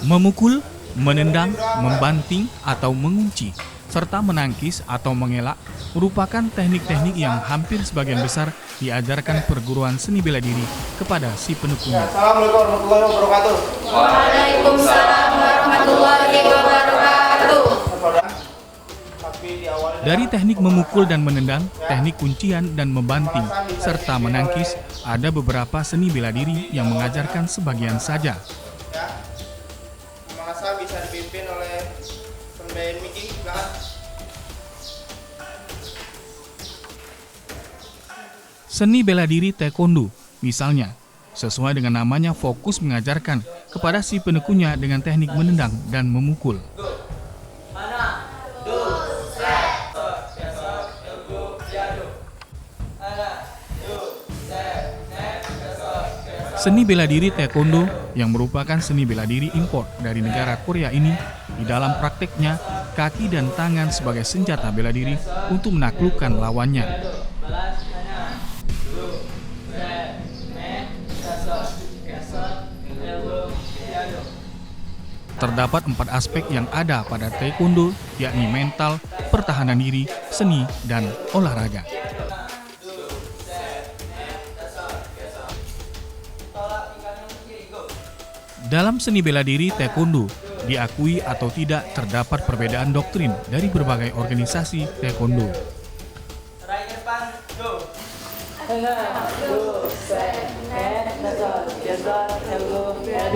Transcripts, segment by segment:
Memukul, menendang, membanting atau mengunci, serta menangkis atau mengelak merupakan teknik-teknik yang hampir sebagian besar diajarkan perguruan seni bela diri kepada si penekunya. Assalamualaikum warahmatullahi wabarakatuh. Waalaikumsalam warahmatullahi wabarakatuh. Dari teknik memukul dan menendang, teknik kuncian dan membanting, serta menangkis, ada beberapa seni bela diri yang mengajarkan sebagian saja. Masa bisa dipimpin oleh Sembei Miki, silakan. Seni bela diri taekwondo, misalnya, sesuai dengan namanya fokus mengajarkan kepada si penekunya dengan teknik menendang dan memukul. Seni bela diri taekwondo yang merupakan seni bela diri impor dari negara Korea ini, di dalam prakteknya, kaki dan tangan sebagai senjata bela diri untuk menaklukkan lawannya. Terdapat 4 aspek yang ada pada taekwondo, yakni mental, pertahanan diri, seni, dan olahraga. Dalam seni bela diri taekwondo, diakui atau tidak terdapat perbedaan doktrin dari berbagai organisasi taekwondo.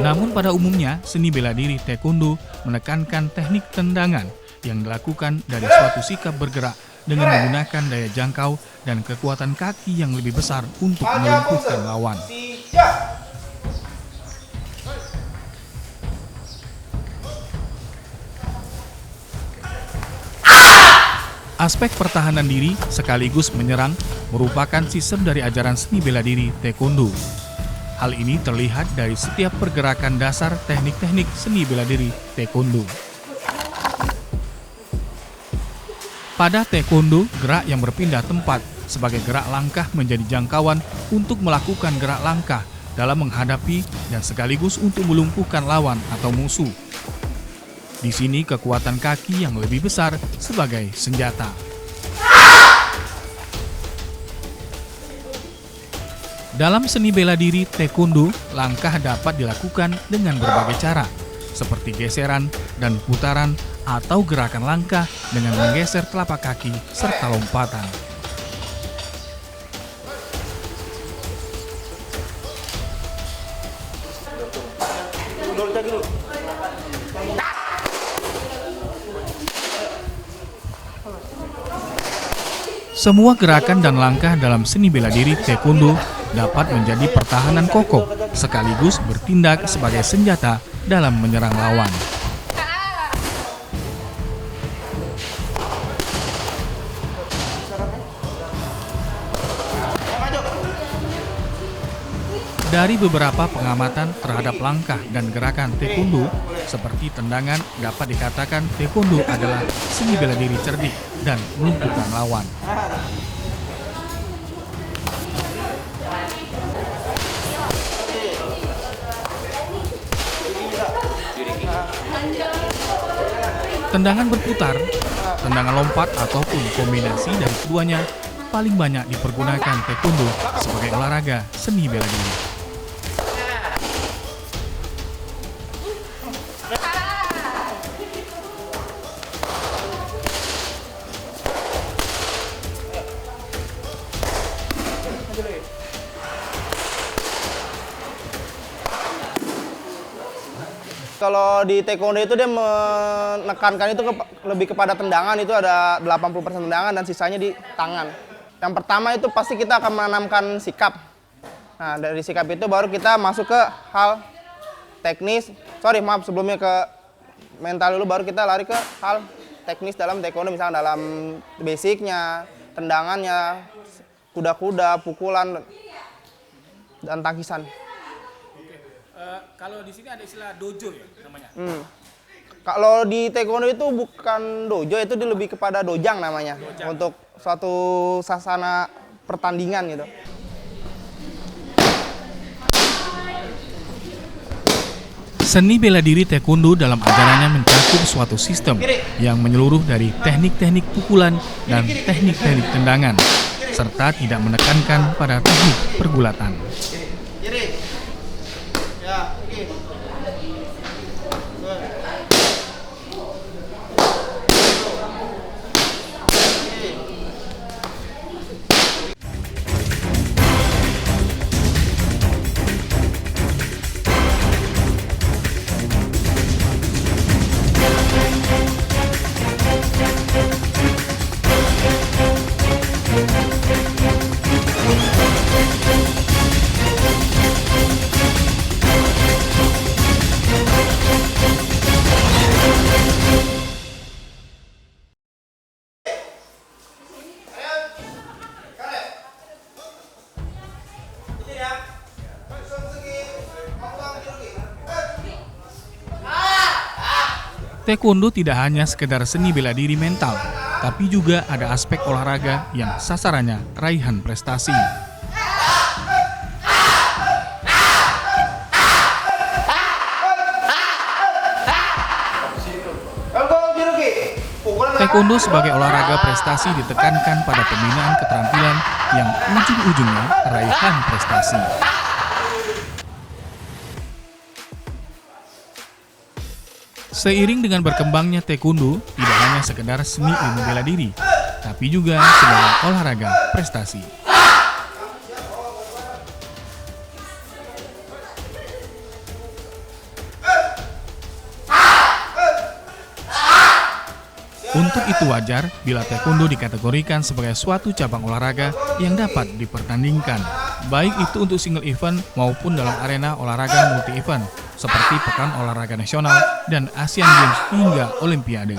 Namun pada umumnya, seni bela diri taekwondo menekankan teknik tendangan yang dilakukan dari suatu sikap bergerak dengan menggunakan daya jangkau dan kekuatan kaki yang lebih besar untuk melumpuhkan lawan. Aspek pertahanan diri sekaligus menyerang merupakan sistem dari ajaran seni bela diri taekwondo. Hal ini terlihat dari setiap pergerakan dasar teknik-teknik seni bela diri taekwondo. Pada taekwondo, gerak yang berpindah tempat sebagai gerak langkah menjadi jangkauan untuk melakukan gerak langkah dalam menghadapi dan sekaligus untuk melumpuhkan lawan atau musuh. Di sini kekuatan kaki yang lebih besar sebagai senjata. Dalam seni bela diri taekwondo, langkah dapat dilakukan dengan berbagai cara, seperti geseran dan putaran atau gerakan langkah dengan menggeser telapak kaki serta lompatan. Semua gerakan dan langkah dalam seni bela diri taekwondo dapat menjadi pertahanan kokoh sekaligus bertindak sebagai senjata dalam menyerang lawan. Dari beberapa pengamatan terhadap langkah dan gerakan taekwondo, seperti tendangan, dapat dikatakan taekwondo adalah seni bela diri cerdik dan melumpuhkan lawan. Tendangan berputar, tendangan lompat ataupun kombinasi dari keduanya paling banyak dipergunakan taekwondo sebagai olahraga seni bela diri. Kalau di taekwondo itu dia menekankan itu lebih kepada tendangan, itu ada 80% tendangan dan sisanya di tangan. Yang pertama itu pasti kita akan menanamkan sikap. Nah, dari sikap itu baru kita masuk ke hal sebelumnya ke mental dulu, baru kita lari ke hal teknis dalam taekwondo, misalnya dalam basicnya, tendangannya, kuda-kuda, pukulan, dan tangkisan. Kalau di sini ada istilah dojo ya namanya? Kalau di taekwondo itu bukan dojo, itu lebih kepada dojang namanya. Untuk suatu sasana pertandingan gitu. Seni bela diri taekwondo dalam ajarannya mencakup suatu sistem yang menyeluruh dari teknik-teknik pukulan dan teknik-teknik tendangan, serta tidak menekankan pada teknik pergulatan. Taekwondo tidak hanya sekedar seni bela diri mental, tapi juga ada aspek olahraga yang sasarannya raihan prestasi. Taekwondo sebagai olahraga prestasi ditekankan pada pembinaan keterampilan yang ujung-ujungnya raihan prestasi. Seiring dengan berkembangnya taekwondo, tidak hanya sekedar seni ilmu bela diri, tapi juga sebagai olahraga prestasi. Untuk itu wajar bila taekwondo dikategorikan sebagai suatu cabang olahraga yang dapat dipertandingkan, baik itu untuk single event maupun dalam arena olahraga multi-event, seperti Pekan Olahraga Nasional dan Asian Games hingga Olimpiade.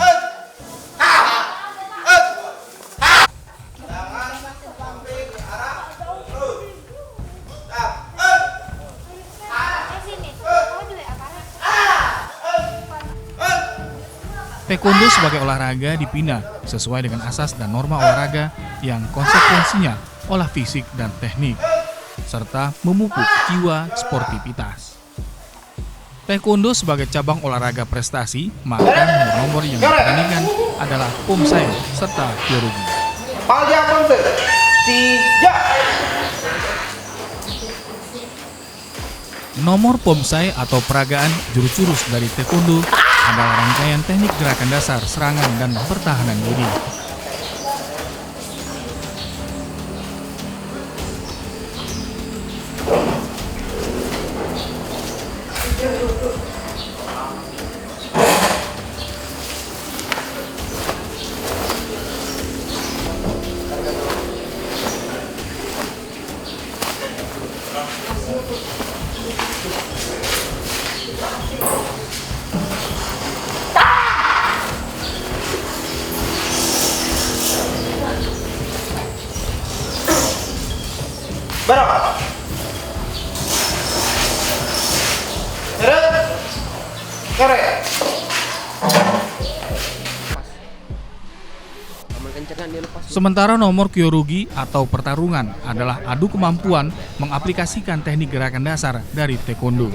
Taekwondo sebagai olahraga dibina sesuai dengan asas dan norma olahraga yang konsekuensinya olah fisik dan teknik, serta memupuk jiwa sportivitas. Taekwondo sebagai cabang olahraga prestasi, maka nomor-nomor yang dipertandingkan adalah Pomsae serta Kyorugi. Nomor Pomsae atau peragaan jurus-jurus dari taekwondo adalah rangkaian teknik gerakan dasar, serangan, dan pertahanan diri. Sementara nomor Kyorugi atau pertarungan adalah adu kemampuan mengaplikasikan teknik gerakan dasar dari taekwondo.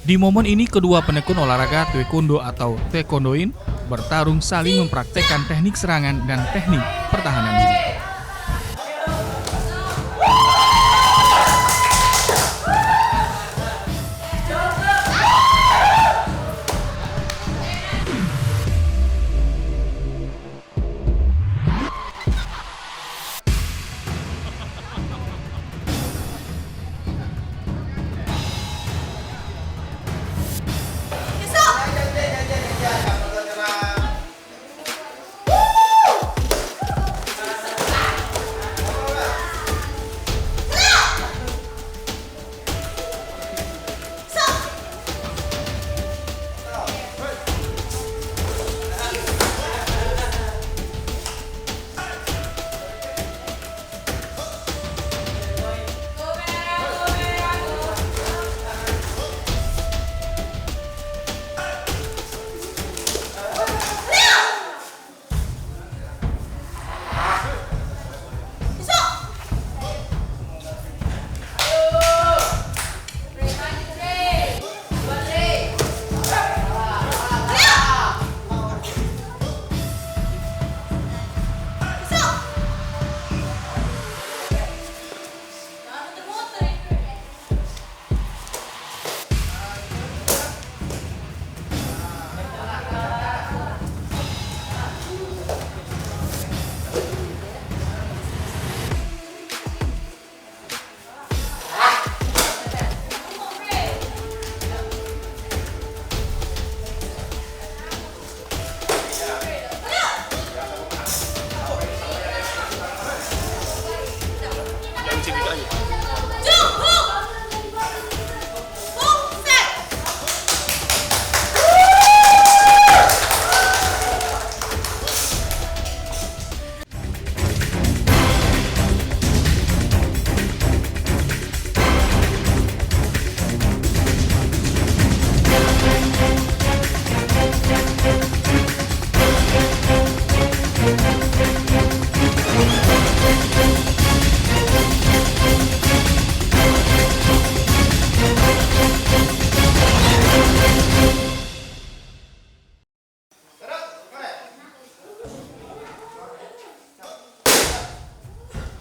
Di momen ini kedua penekun olahraga taekwondo atau taekwondoin bertarung saling mempraktekkan teknik serangan dan teknik pertahanan diri.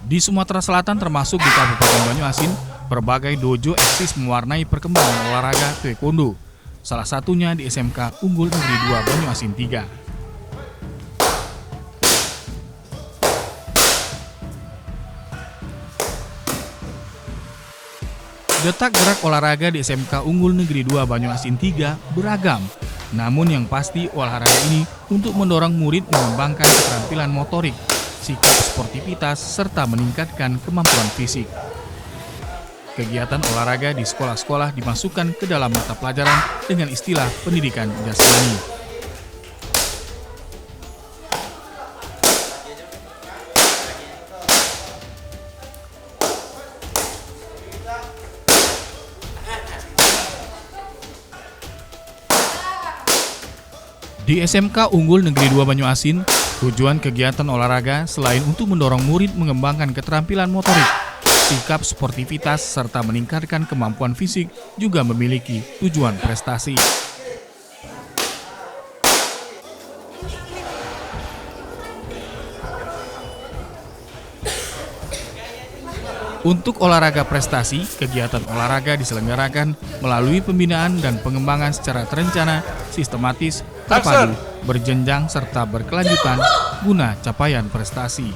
Di Sumatera Selatan termasuk di Kabupaten Banyuasin, berbagai dojo eksis mewarnai perkembangan olahraga taekwondo. Salah satunya di SMK Unggul Negeri 2 Banyuasin 3. Detak gerak olahraga di SMK Unggul Negeri 2 Banyuasin 3 beragam. Namun yang pasti olahraga ini untuk mendorong murid mengembangkan keterampilan motorik, sikap sportivitas, serta meningkatkan kemampuan fisik. Kegiatan olahraga di sekolah-sekolah dimasukkan ke dalam mata pelajaran dengan istilah pendidikan jasmani. Di SMK Unggul Negeri 2 Banyuasin, tujuan kegiatan olahraga selain untuk mendorong murid mengembangkan keterampilan motorik, sikap sportivitas, serta meningkatkan kemampuan fisik juga memiliki tujuan prestasi. Untuk olahraga prestasi, kegiatan olahraga diselenggarakan melalui pembinaan dan pengembangan secara terencana, sistematis, terpadu, berjenjang, serta berkelanjutan guna capaian prestasi.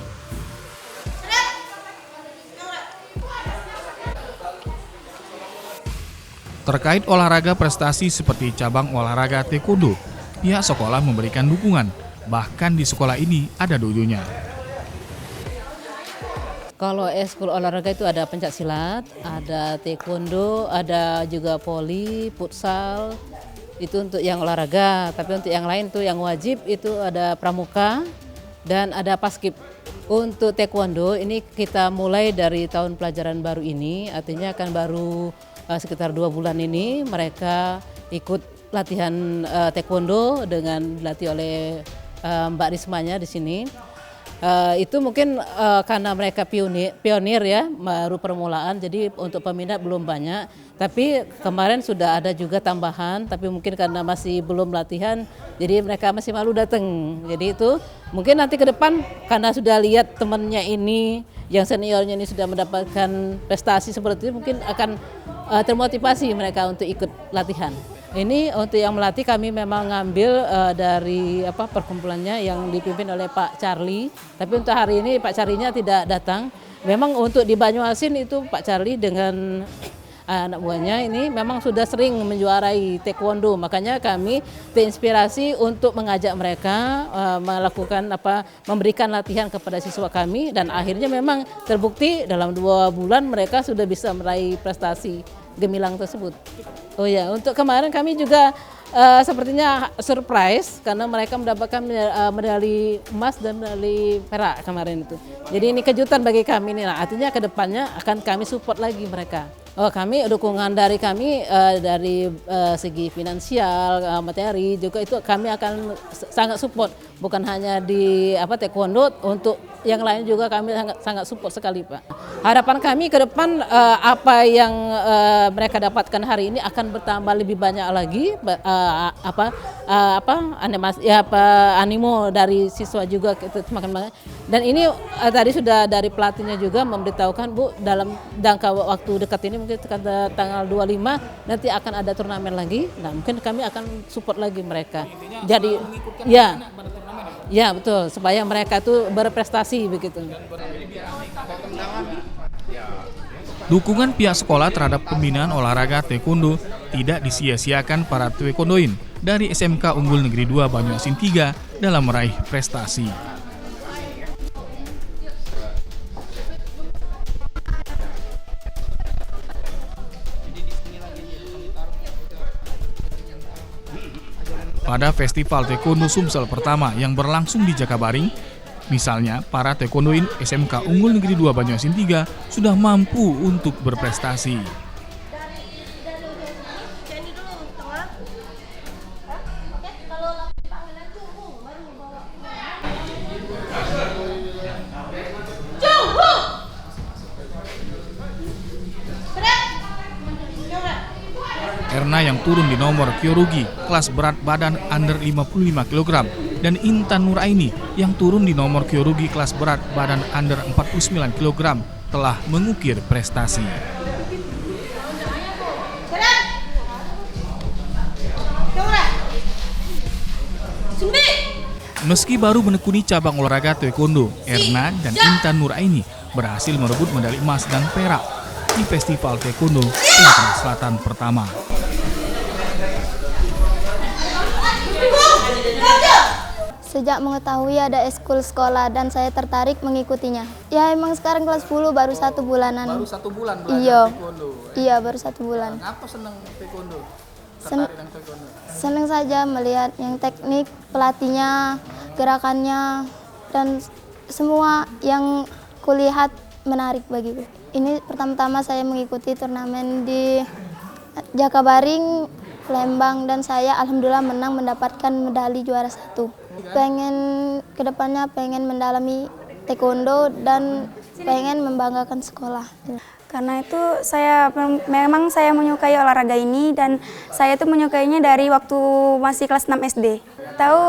Terkait olahraga prestasi seperti cabang olahraga taekwondo, pihak sekolah memberikan dukungan, bahkan di sekolah ini ada dojonya. Kalau ekskul olahraga itu ada pencak silat, ada taekwondo, ada juga voli, futsal. Itu untuk yang olahraga, tapi untuk yang lain tuh yang wajib itu ada pramuka dan ada paskib. Untuk taekwondo ini kita mulai dari tahun pelajaran baru ini, artinya akan baru sekitar 2 bulan ini mereka ikut latihan taekwondo dengan dilatih oleh Mbak Rismanya di sini. Itu mungkin karena mereka pionir ya, baru permulaan, jadi untuk peminat belum banyak. Tapi kemarin sudah ada juga tambahan, tapi mungkin karena masih belum latihan, jadi mereka masih malu datang. Jadi itu mungkin nanti ke depan karena sudah lihat temannya ini, yang seniornya ini sudah mendapatkan prestasi seperti itu, mungkin akan termotivasi mereka untuk ikut latihan. Ini untuk yang melatih kami memang ngambil dari perkumpulannya yang dipimpin oleh Pak Charlie. Tapi untuk hari ini Pak Charlie-nya tidak datang. Memang untuk di Banyuasin itu Pak Charlie dengan anak buahnya ini memang sudah sering menjuarai taekwondo. Makanya kami terinspirasi untuk mengajak mereka melakukan memberikan latihan kepada siswa kami, dan akhirnya memang terbukti dalam 2 bulan mereka sudah bisa meraih prestasi gemilang tersebut. Oh ya, untuk kemarin kami juga sepertinya surprise karena mereka mendapatkan medali emas dan medali perak kemarin itu. Jadi ini kejutan bagi kami nih. Nah, artinya ke depannya akan kami support lagi mereka. Kami dukungan dari kami dari segi finansial, materi juga itu kami akan sangat support, bukan hanya di taekwondo, untuk yang lain juga kami sangat support sekali, Pak. Harapan kami ke depan apa yang mereka dapatkan hari ini akan bertambah lebih banyak lagi, animasi animo dari siswa juga itu semakin banyak. Dan ini tadi sudah dari pelatihnya juga memberitahukan, Bu, dalam jangka waktu dekat ini mungkin tanggal 25 nanti akan ada turnamen lagi. Nah, mungkin kami akan support lagi mereka. Jadi ya betul, supaya mereka tuh berprestasi begitu. Dukungan pihak sekolah terhadap pembinaan olahraga taekwondo tidak disia-siakan para taekwondoin dari SMK Unggul Negeri 2 Banyuasin 3 dalam meraih prestasi. Pada Festival Taekwondo Sumsel pertama yang berlangsung di Jakabaring, misalnya para taekwondoin SMK Unggul Negeri 2 Banyuasin 3 sudah mampu untuk berprestasi. Erna yang turun di nomor Kyorugi kelas berat badan under 55 kg dan Intan Nuraini yang turun di nomor Kyorugi kelas berat badan under 49 kg telah mengukir prestasi. Meski baru menekuni cabang olahraga taekwondo, Erna dan Intan Nuraini berhasil merebut medali emas dan perak di Festival Taekwondo Sumatera Selatan pertama. Sejak mengetahui ada eskul sekolah dan saya tertarik mengikutinya. Ya emang sekarang kelas 10 baru 1 bulanan. Baru 1 bulan Iya. taekwondo. Iya baru 1 bulan. Kenapa senang taekwondo? Tertarik dengan taekwondo? Senang saja melihat yang teknik, pelatihnya, gerakannya, dan semua yang kulihat menarik bagiku. Ini pertama-tama saya mengikuti turnamen di Jakabaring, Lembang, dan saya alhamdulillah menang mendapatkan medali juara 1. Pengen kedepannya pengen mendalami taekwondo dan pengen membanggakan sekolah. Karena itu memang saya menyukai olahraga ini dan saya tuh menyukainya dari waktu masih kelas 6 SD. Tahu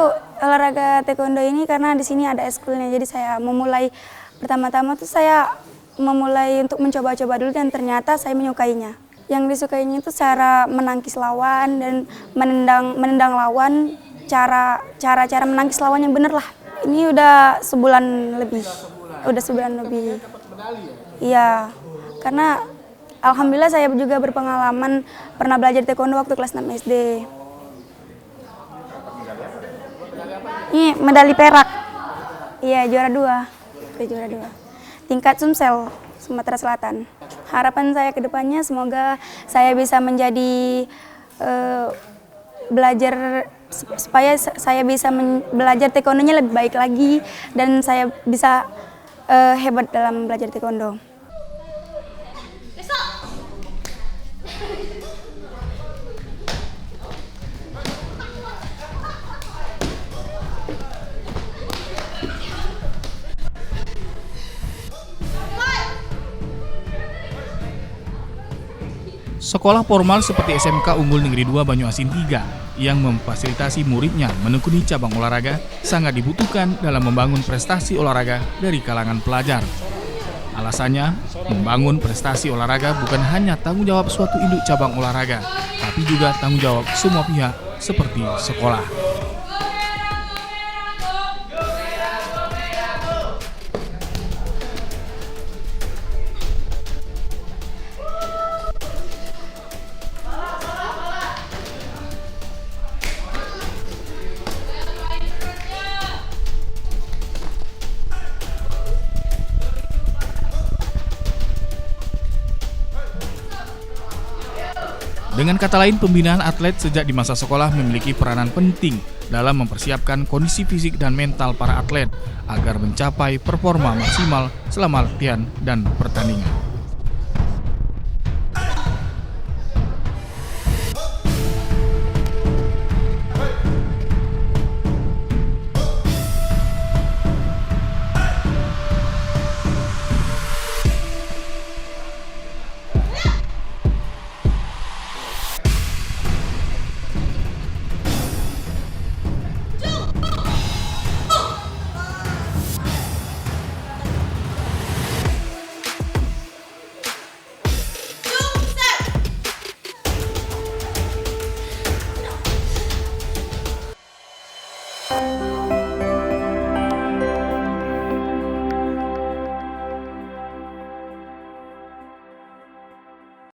olahraga taekwondo ini karena di sini ada eskulnya, jadi saya memulai pertama-tama tuh saya memulai untuk mencoba-coba dulu dan ternyata saya menyukainya. Yang disukainya itu cara menangkis lawan dan menendang lawan, cara menangkis lawan yang bener lah. Ini udah sebulan lebih. Iya, karena alhamdulillah saya juga berpengalaman pernah belajar taekwondo waktu kelas 6 SD. Ini medali perak. Iya, juara 2. Tingkat Sumsel, Sumatera Selatan. Harapan saya ke depannya semoga saya bisa menjadi belajar supaya saya bisa belajar taekwondonya lebih baik lagi dan saya bisa hebat dalam belajar taekwondo. Sekolah formal seperti SMK Unggul Negeri 2 Banyuasin 3 yang memfasilitasi muridnya menekuni cabang olahraga sangat dibutuhkan dalam membangun prestasi olahraga dari kalangan pelajar. Alasannya, membangun prestasi olahraga bukan hanya tanggung jawab suatu induk cabang olahraga, tapi juga tanggung jawab semua pihak seperti sekolah. Dengan kata lain, pembinaan atlet sejak di masa sekolah memiliki peranan penting dalam mempersiapkan kondisi fisik dan mental para atlet agar mencapai performa maksimal selama latihan dan pertandingan.